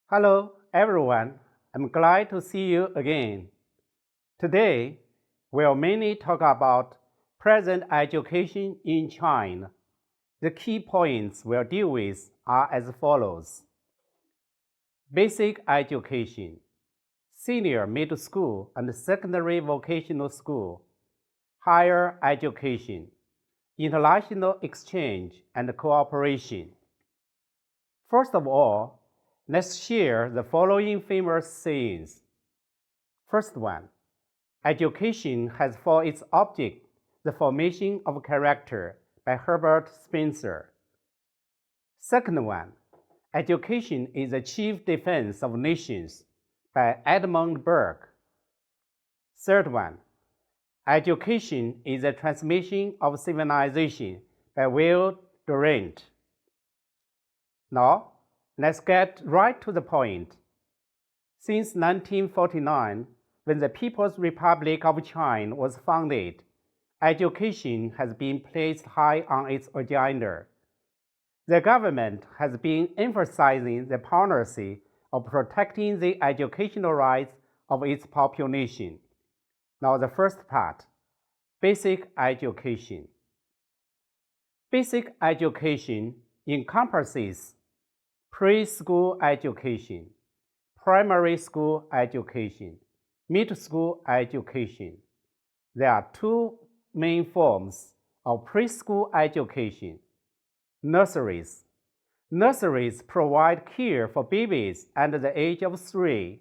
Hello, everyone. I'm glad to see you again. Today, we'll mainly talk about present education in China. The key points we'll deal with are as follows. Basic education, senior middle school and secondary vocational school, higher education, international exchange and cooperation. First of all, let's share the following famous sayings. First one, education has for its object the formation of character by Herbert Spencer. Second one, education is the chief defense of nations by Edmund Burke. Third one, education is the transmission of civilization by Will Durant. Now, let's get right to the point. Since 1949, when the People's Republic of China was founded, education has been placed high on its agenda. The government has been emphasizing the policy of protecting the educational rights of its population. Now the first part, basic education. Basic education encompasses preschool education, primary school education, middle school education. There are two main forms of preschool education. Nurseries. Nurseries provide care for babies under the age of 3.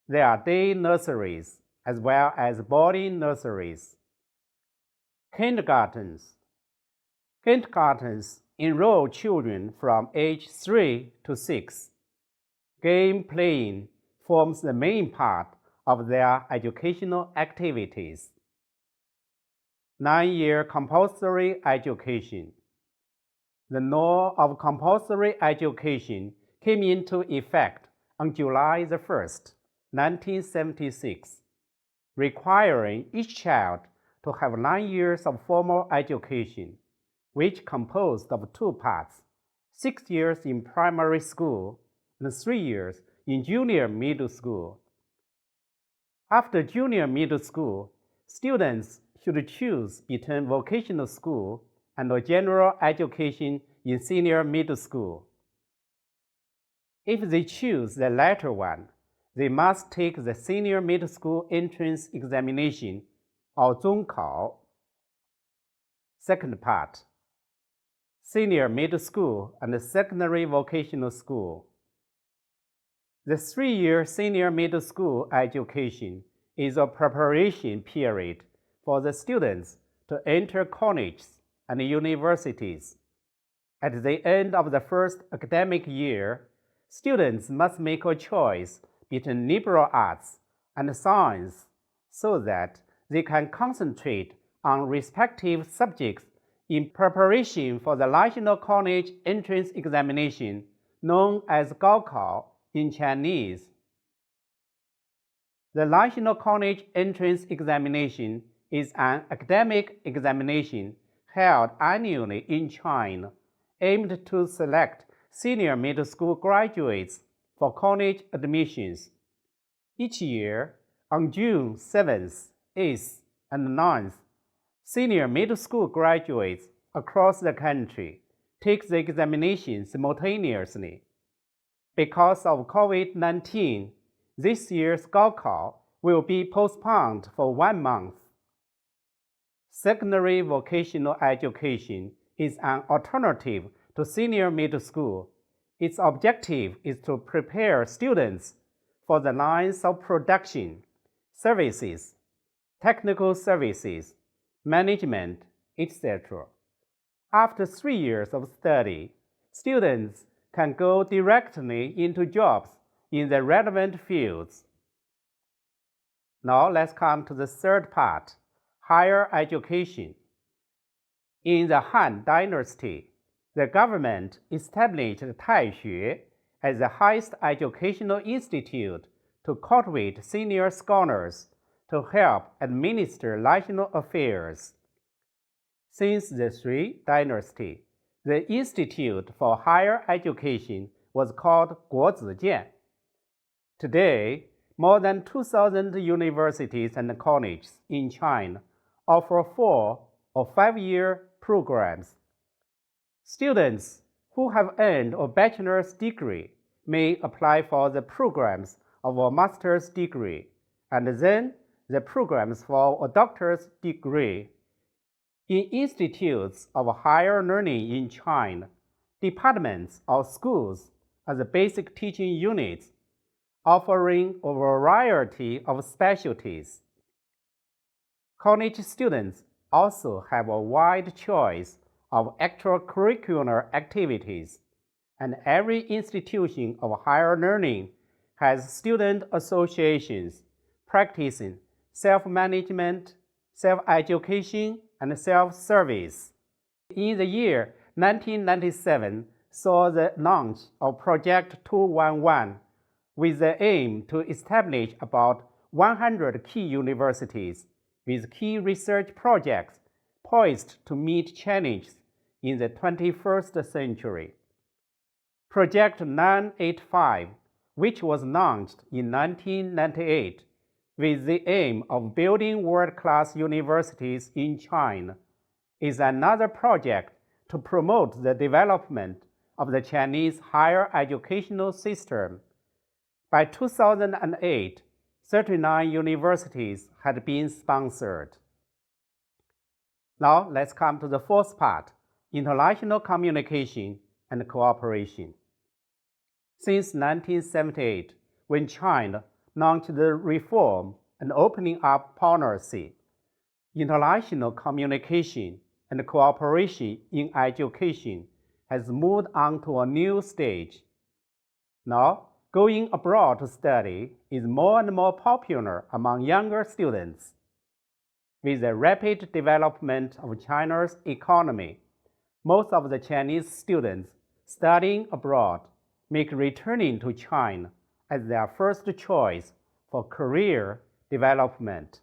There are day nurseries as well as boarding nurseries. Kindergartens. Kindergartens enroll children from age 3 to 6. Game playing forms the main part of their educational activities. 9-year compulsory education. The law of compulsory education came into effect on July 1, 1976, requiring each child to have 9 years of formal education, which composed of 2 parts, 6 years in primary school and 3 years in junior middle school. After junior middle school, students should choose between vocational school and a general education in senior middle school. If they choose the latter one, they must take the senior middle school entrance examination or 中考. Second part, senior middle school and secondary vocational school. The 3-year senior middle school education is a preparation period for the students to enter colleges and universities. At the end of the first academic year, students must make a choice between liberal arts and science so that they can concentrate on respective subjects in preparation for the National College Entrance Examination, known as 高考 in Chinese. The National College Entrance Examination is an academic examination held annually in China, aimed to select senior middle school graduates for college admissions. Each year, on June 7th, 8th, and 9th, senior middle school graduates across the country take the examination simultaneously. Because of COVID-19, this year's 高考 will be postponed for 1 month. Secondary vocational education is an alternative to senior middle school. Its objective is to prepare students for the lines of production, services, technical services, management, etc. After 3 years of study, students can go directly into jobs in the relevant fields. Now let's come to the third part, higher education. In the Han Dynasty, the government established Taoist as the highest educational institute to cultivate senior scholars to help administer national affairs. Since the Sui Dynasty, the Institute for Higher Education was called 国子监 Today, more than 2,000 universities and colleges in China offer 4- or 5-year programs. Students who have earned a bachelor's degree may apply for the programs of a master's degree and then the programs for a doctor's degree. In institutes of higher learning in China, departments or schools are the basic teaching units, offering a variety of specialties. College students also have a wide choice of extracurricular activities, and every institution of higher learning has student associations practicing self-management, self-education, and self-service. In the year 1997 saw the launch of Project 211 with the aim to establish about 100 key universities with key research projects poised to meet challenges in the 21st century. Project 985, which was launched in 1998 with the aim of building world-class universities in China, is another project to promote the development of the Chinese higher educational system. By 2008, 39 universities had been sponsored. Now let's come to the fourth part, international communication and cooperation. Since 1978, when China launched the reform and opening up policy, international communication and cooperation in education has moved on to a new stage. Now, going abroad to study is more and more popular among younger students. With the rapid development of China's economy, most of the Chinese students studying abroad make returning to China as their first choice for career development.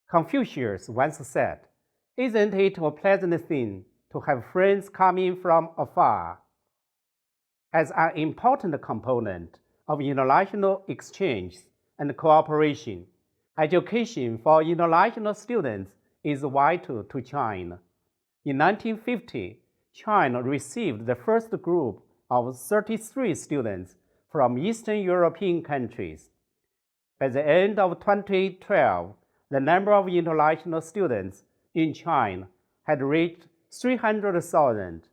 Confucius once said, "Isn't it a pleasant thing to have friends coming from afar?" As an important component of international exchange and cooperation, education for international students is vital to China. In 1950, China received the first group of 33 students from Eastern European countries. By the end of 2012, the number of international students in China had reached 300,000,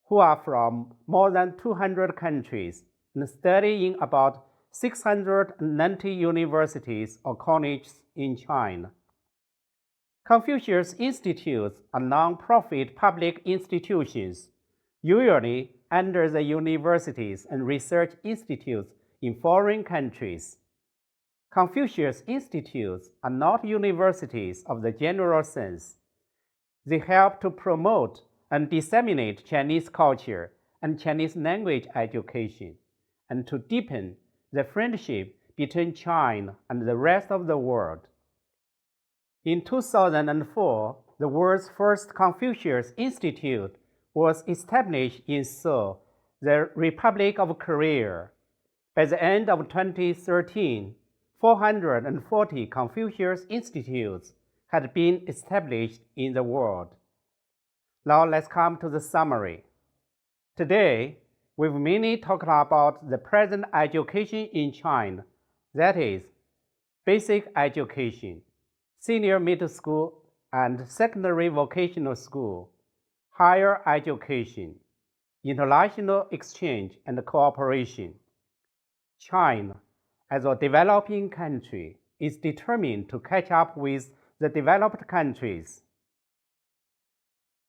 who are from more than 200 countries and study in about 690 universities or colleges in China. Confucius Institutes are non-profit public institutions, usually under the universities and research institutes in foreign countries. Confucius Institutes are not universities of the general sense. They help to promote and disseminate Chinese culture and Chinese language education, and to deepen the friendship between China and the rest of the world. In 2004, the world's first Confucius Institute was established in Seoul, the Republic of Korea. By the end of 2013, 440 Confucius Institutes had been established in the world. Now let's come to the summary. Today, we've mainly talked about the present education in China, that is, basic education, senior middle school and secondary vocational school, higher education, international exchange and cooperation. China, as a developing country, is determined to catch up with the developed countries.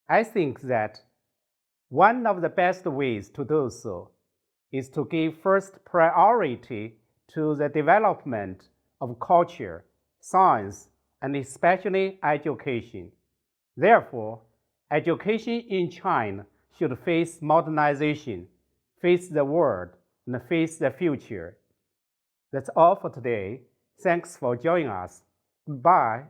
I think that one of the best ways to do so is to give first priority to the development of culture, science, and especially education. Therefore, education in China should face modernization, face the world, and face the future. That's all for today. Thanks for joining us. Bye.